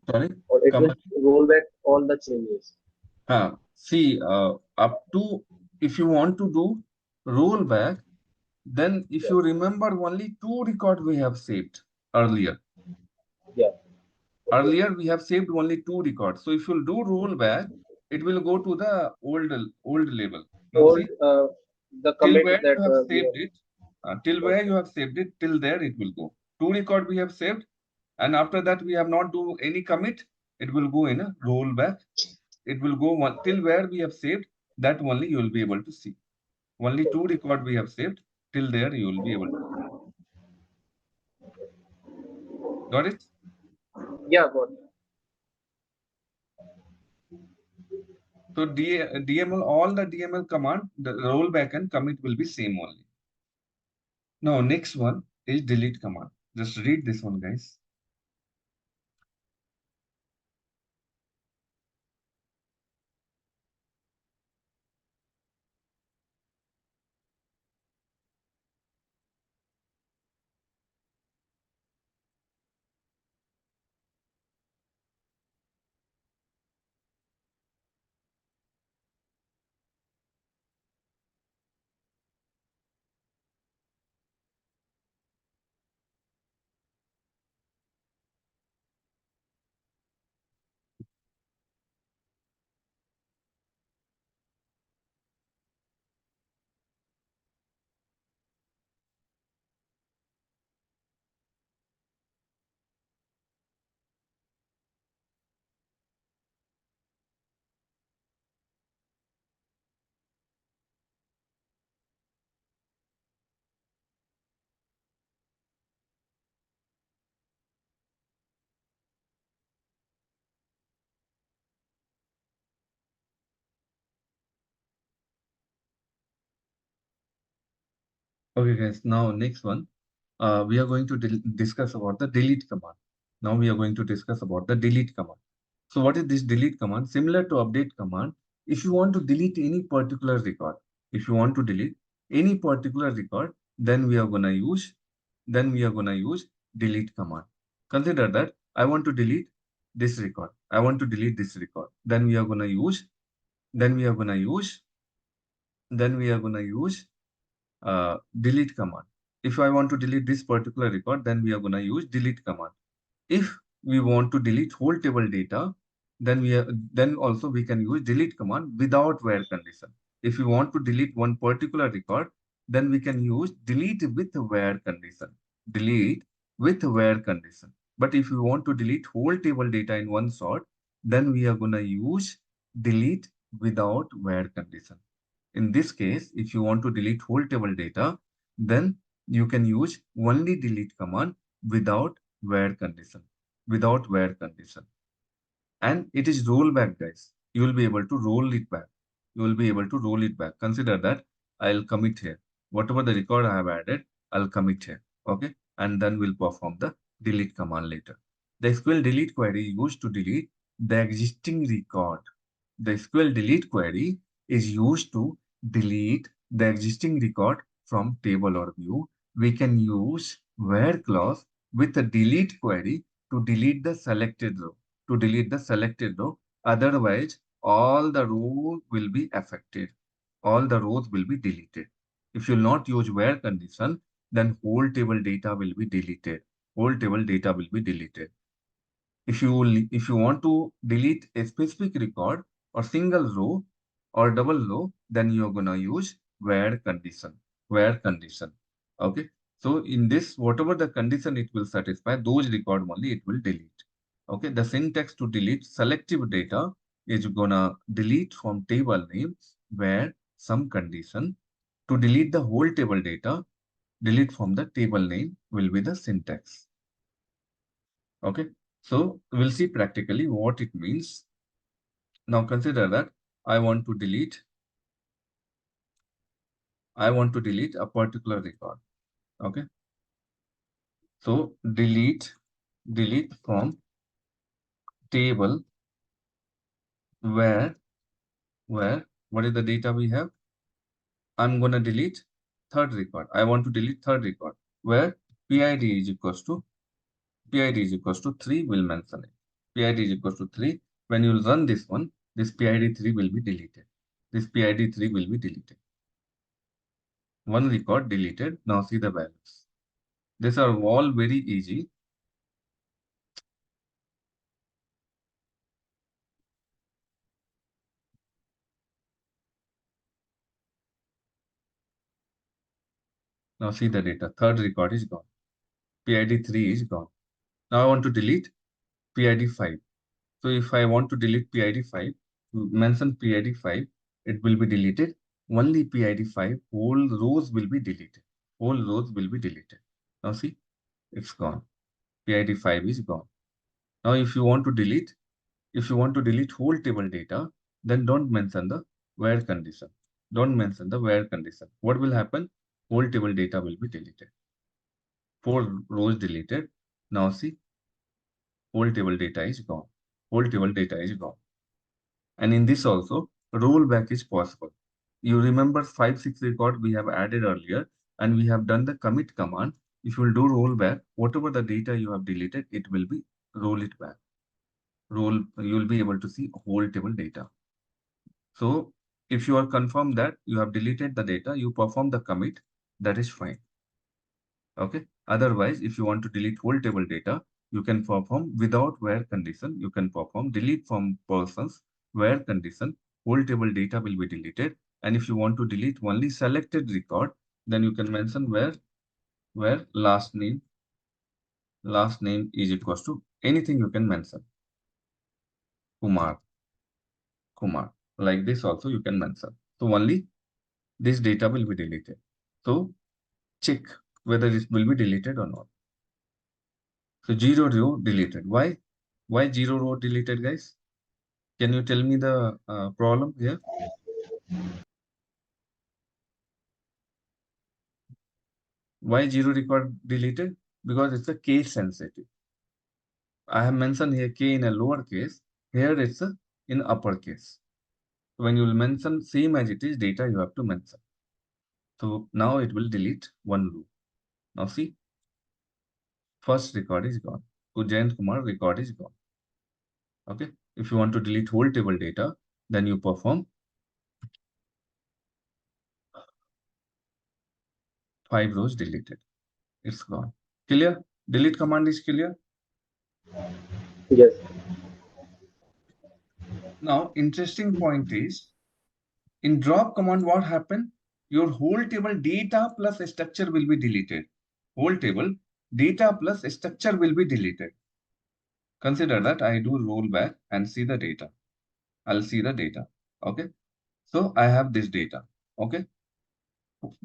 Sorry, or it come will back. roll back all the changes. See, up to, if you want to do rollback, then if Yeah, you remember, only two records we have saved earlier. yeah. Okay. Earlier we have saved only two records. So if you do rollback, it will go to the old level. Now Old see, the till commit where that you have we saved have. it, till where Okay. you have saved it, till there it will go. Two record we have saved, and after that we have not do any commit. It will go in a rollback. It will go one till where we have saved. That only you will be able to see. Only two record we have saved. Till there you will be able to see. Got it? Yeah, got it. So DML, all the DML command, the rollback and commit will be same only. Now next one is delete command. Just read this one, guys. Okay, guys. Now next one, we are going to discuss about the delete command. Now we are going to discuss about the delete command. So what is this delete command? Similar to update command. If you want to delete any particular record, if you want to delete any particular record, then we are gonna use delete command. Consider that I want to delete this record. I want to delete this record. Then we are gonna use. Then we are gonna use. Then we are gonna use delete command. If I want to delete this particular record, then we are gonna use delete command. If we want to delete whole table data, then also we can use delete command without where condition. If you want to delete one particular record, then we can use delete with where condition. Delete with where condition. But if you want to delete whole table data in one shot, then we are gonna use delete without where condition. In this case, if you want to delete whole table data, then you can use only delete command without where condition. Without where condition. And it is rollback, guys. You will be able to roll it back. You will be able to roll it back. Consider that I'll commit here. Whatever the record I have added, I'll commit here. Okay. And then we'll perform the delete command later. The SQL delete query used to delete the existing record. The SQL delete query is used to delete the existing record from table or view, we can use where clause with a delete query to delete the selected row. To delete the selected row. Otherwise, all the rows will be affected. All the rows will be deleted. If you will not use where condition, then whole table data will be deleted. Whole table data will be deleted. If you want to delete a specific record or single row or double row, then you're gonna use where condition. Where condition. Okay. So in this, whatever the condition it will satisfy, those record only it will delete. Okay. The syntax to delete selective data is gonna delete from table name where some condition. To delete the whole table data, delete from the table name will be the syntax. Okay. So we'll see practically what it means. Now consider that I want to delete a particular record. Okay. So delete from table where what is the data we have? I'm gonna delete third record. I want to delete third record where PID is equals to 3 will mention it. PID is equals to 3. When you run this one, this PID 3 will be deleted. This PID 3 will be deleted. One record deleted. Now see the values. These are all very easy. Now see the data. Third record is gone. PID 3 is gone. Now I want to delete PID 5. So if I want to delete PID 5, mention PID 5, it will be deleted. Only PID 5, whole rows will be deleted. Whole rows will be deleted. Now see, it's gone. PID 5 is gone. Now if you want to delete whole table data, then don't mention the where condition. Don't mention the where condition. What will happen? Whole table data will be deleted. 4 rows deleted. Now see, whole table data is gone. Whole table data is gone. And in this also, rollback is possible. You remember 5, 6 record we have added earlier, and we have done the commit command. If you will do rollback, whatever the data you have deleted, it will be roll it back. You will be able to see whole table data. So if you are confirmed that you have deleted the data, you perform the commit, that is fine. Okay. Otherwise, if you want to delete whole table data, you can perform without where condition. You can perform delete from persons where condition. Whole table data will be deleted. And if you want to delete only selected record, then you can mention where last name is equals to anything you can mention. Kumar. Like this also you can mention. So only this data will be deleted. So check whether it will be deleted or not. So 0 row deleted. Why? Why 0 row deleted, guys? Can you tell me the problem here? Why 0 record deleted? Because it's a case sensitive. I have mentioned here K in a lower case. Here it's in uppercase. When you will mention same as it is data, you have to mention. So now it will delete one row. Now see, first record is gone. Ujjain Kumar record is gone. Okay. If you want to delete whole table data, then you perform 5 rows deleted. It's gone. Clear? Delete command is clear. Yes. Now, interesting point is in drop command, what happened? Your whole table data plus structure will be deleted. Whole table data plus structure will be deleted. Consider that I do rollback and see the data. I'll see the data. Okay. So I have this data. Okay.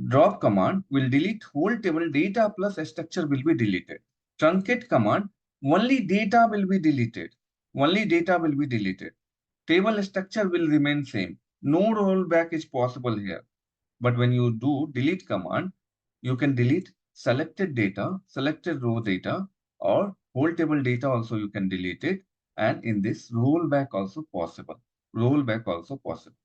Drop command will delete whole table data plus structure will be deleted. Truncate command, only data will be deleted. Only data will be deleted. Table structure will remain same. No rollback is possible here. But when you do delete command, you can delete selected data, selected row data, or whole table data also you can delete it. And in this rollback also possible. Rollback also possible.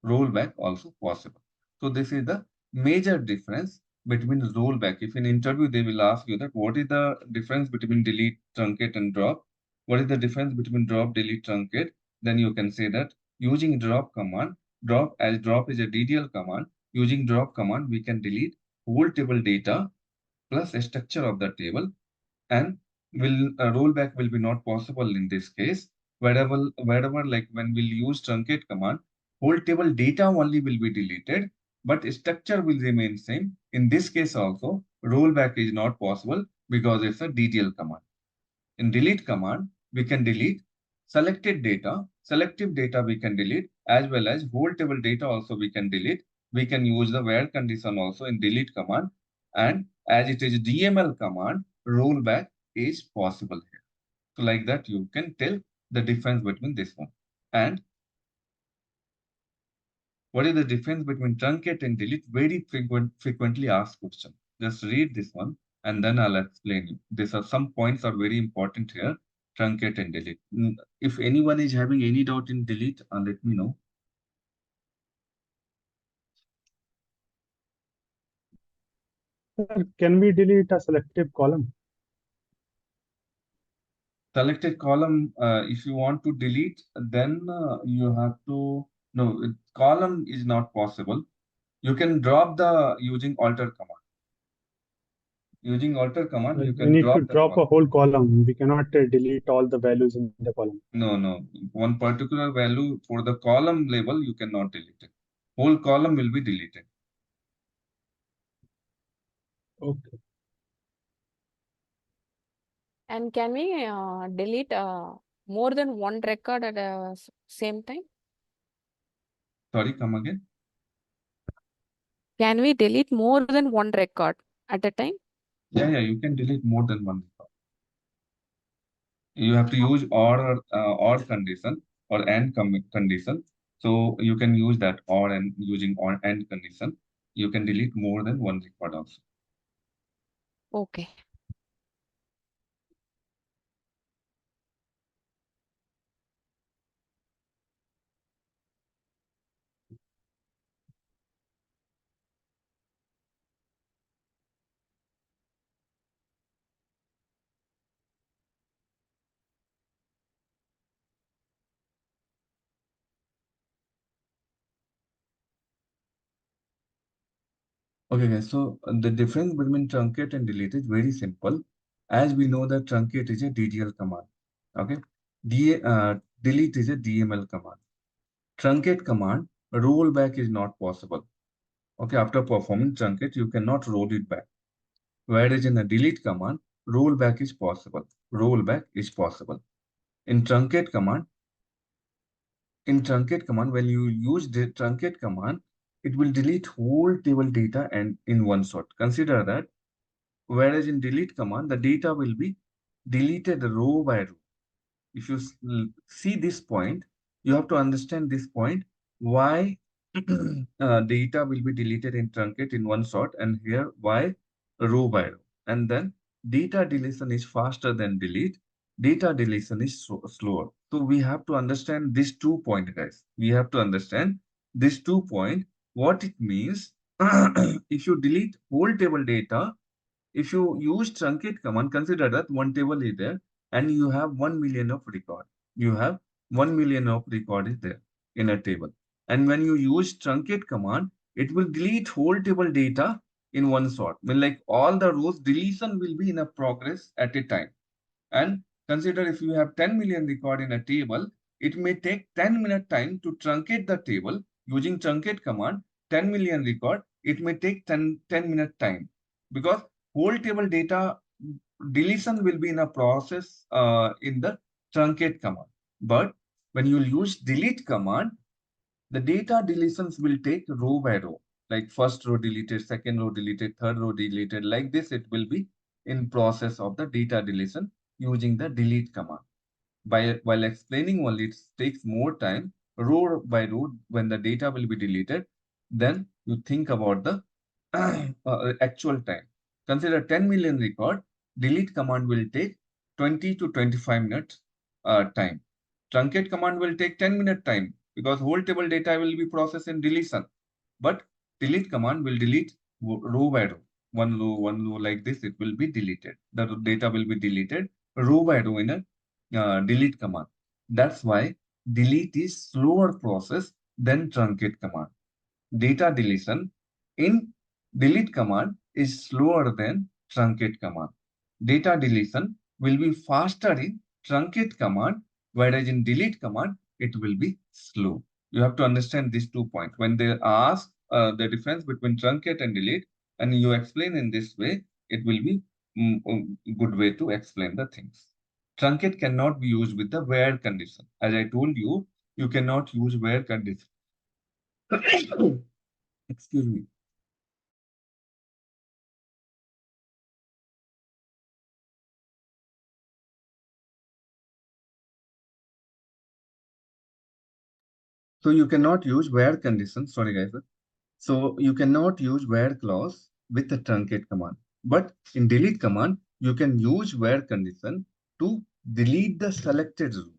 Rollback also possible. So this is the major difference between rollback. If in interview they will ask you that what is the difference between delete, truncate, and drop? What is the difference between drop, delete, truncate? Then you can say that using drop command, drop is a DDL command. Using drop command, we can delete whole table data plus a structure of the table, and will rollback will be not possible in this case. Wherever like when we'll use truncate command, whole table data only will be deleted, but structure will remain same. In this case also, rollback is not possible because it's a DTL command. In delete command, we can delete selective data we can delete, as well as whole table data also we can delete. We can use the where condition also in delete command. And as it is DML command, rollback is possible here. So like that, you can tell the difference between this one. And what is the difference between truncate and delete? Very frequently asked question. Just read this one and then I'll explain you. These are some points are very important here. Truncate and delete. If anyone is having any doubt in delete, let me know. Can we delete a selective column? Selected column, if you want to delete, then you have to, no, column is not possible. You can drop the using alter command. Using alter command, you We can need drop to the drop column. a whole column. We cannot delete all the values in the column. No. One particular value for the column label, you cannot delete it. Whole column will be deleted. Okay. And can we delete more than one record at a same time? Sorry, come again. Can we delete more than one record at a time? Yeah, you can delete more than one record. You have to use or condition or and condition. So you can use that or and using or and condition. You can delete more than one record also. Okay. Okay, guys. So the difference between truncate and delete is very simple. As we know that truncate is a DDL command. Okay. Delete is a DML command. Truncate command, rollback is not possible. Okay, after performing truncate, you cannot roll it back. Whereas in a delete command, rollback is possible. Rollback is possible. In truncate command, when you use the truncate command, it will delete whole table data and in one shot. Consider that. Whereas in delete command, the data will be deleted row by row. If you see this point, you have to understand this point, why data will be deleted in truncate in one shot, and here why row by row. And then data deletion is faster than delete. Data deletion is slower. So we have to understand these 2 points, guys. We have to understand these 2 points, what it means. If you delete whole table data, if you use truncate command, consider that one table is there and you have 1 million of record. You have 1 million of record is there in a table. And when you use truncate command, it will delete whole table data in one shot. When like all the rows deletion will be in a progress at a time. And consider if you have 10 million record in a table, it may take 10-minute time to truncate the table using truncate command. 10 million record, it may take 10-minute time because whole table data deletion will be in a process in the truncate command. But when you use delete command, the data deletions will take row by row, like first row deleted, second row deleted, third row deleted. Like this, it will be in process of the data deletion using the delete command. While explaining only, it takes more time, row by row, when the data will be deleted. Then you think about the actual time. Consider 10 million record, delete command will take 20 to 25 minutes time. Truncate command will take 10-minute time because whole table data will be processed in deletion. But delete command will delete row by row. One row like this, it will be deleted. The data will be deleted row by row in a delete command. That's why delete is slower process than truncate command. Data deletion in delete command is slower than truncate command. Data deletion will be faster in truncate command, whereas in delete command, it will be slow. You have to understand these 2 points. When they ask the difference between truncate and delete, and you explain in this way, it will be good way to explain the things. Truncate cannot be used with the where condition. As I told you, you cannot use where condition. Excuse me. So you cannot use where condition. Sorry, guys. So you cannot use where clause with the truncate command. But in delete command, you can use where condition to delete the selected row.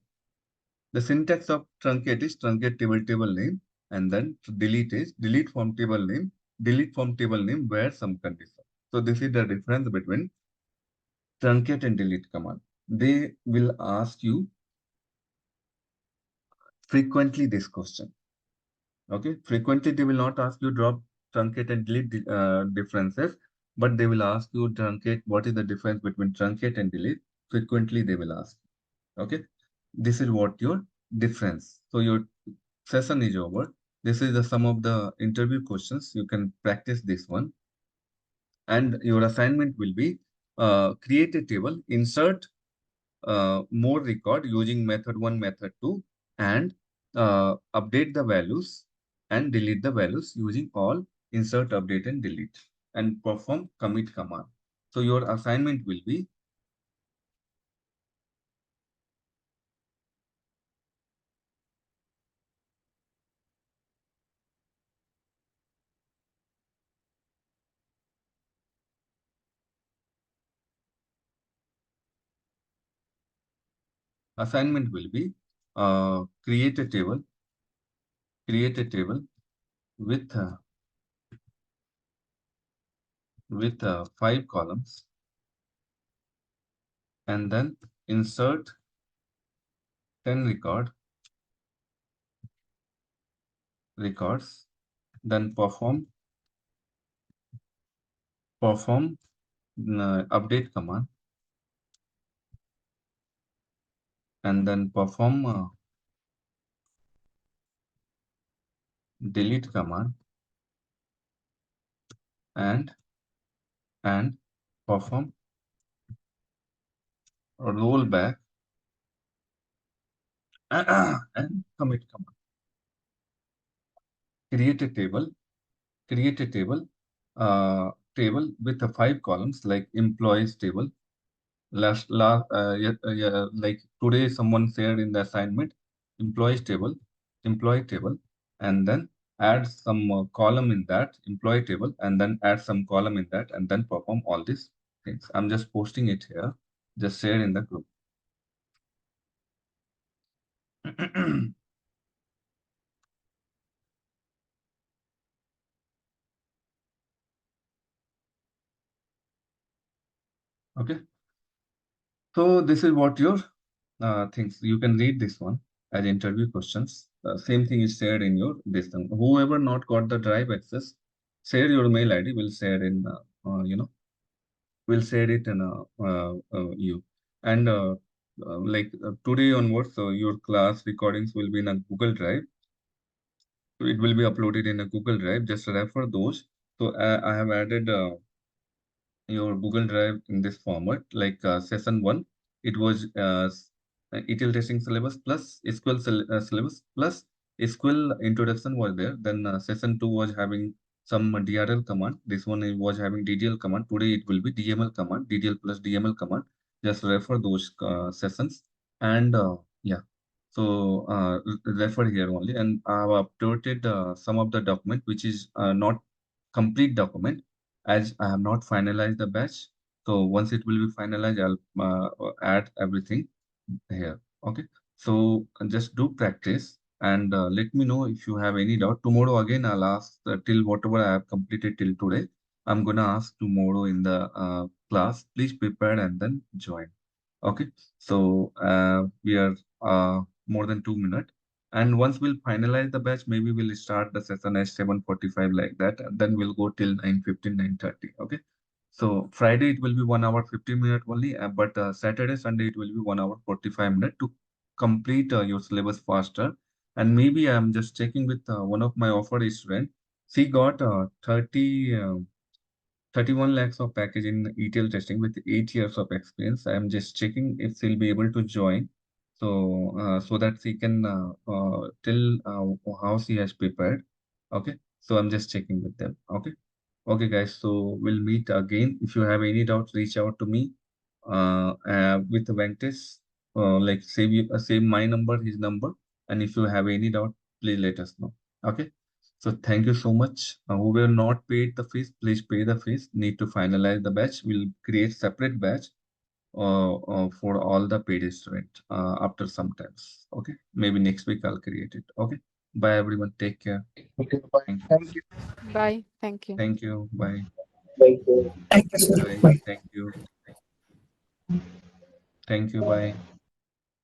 The syntax of truncate is truncate table name, and then delete is delete from table name where some condition. So this is the difference between truncate and delete command. They will ask you frequently this question. Okay, frequently they will not ask you drop, truncate, and delete differences, but they will ask you truncate. What is the difference between truncate and delete? Frequently they will ask. Okay, this is what your difference. So your session is over. This is the sum of the interview questions. You can practice this one, and your assignment will be create a table, insert more record using method 1, method 2, and update the values and delete the values using all insert, update, and delete, and perform commit command. So your assignment will be create a table with 5 columns, and then insert 10 records, then perform update command, and then perform delete command, and perform roll back and commit command. Create a table with 5 columns like employees table. Like today someone shared in the assignment, employee table, and then add some column in that employee table, and then add some column in that, and then perform all these things. I'm just posting it here. Just share in the group. Okay. So this is what your things. You can read this one as interview questions. Same thing is shared in your this thing. Whoever not got the drive access, share your mail ID. Will share in we'll share it in you. And today onwards, so your class recordings will be in a Google Drive. So it will be uploaded in a Google Drive. Just refer those. So I have added your Google Drive in this format, like session 1, it was ETL testing syllabus plus SQL syllabus plus SQL introduction was there. Then session 2 was having some DRL command. This one was having DDL command. Today it will be DML command, DDL plus DML command. Just refer those sessions, and yeah. So refer here only, and I have updated some of the document which is not complete document, as I have not finalized the batch. So once it will be finalized, I'll add everything here. Okay. So just do practice. and let me know if you have any doubt. Tomorrow again, I'll ask till whatever I have completed till today. I'm gonna ask tomorrow in the class. Please prepare and then join. Okay, so we are more than 2 minutes, and once we'll finalize the batch, maybe we'll start the session at 7:45 like that, and then we'll go till 9:15, 9:30. Okay, so Friday it will be 1 hour 15 minutes only, but Saturday, Sunday it will be 1 hour 45 minutes to complete your syllabus faster. And maybe I'm just checking with one of my offered student. She got 31 lakhs of package in ETL testing with 8 years of experience. I'm just checking if she'll be able to join, so that she can tell how she has prepared. Okay, so I'm just checking with them. Okay, okay, guys. So we'll meet again. If you have any doubts, reach out to me with Venkatesh. Like save my number, his number, and if you have any doubt, please let us know. Okay. So thank you so much. Who will not paid the fees, please pay the fees. Need to finalize the batch. We'll create separate batch for all the paid student after some times. Okay. Maybe next week I'll create it. Okay. Bye everyone. Take care. Okay, bye. Thank you. Thank you. Bye. Thank you. Thank you. Bye. Thank you. Thank you, sir. Bye. Bye. Thank you. Thank you. Bye.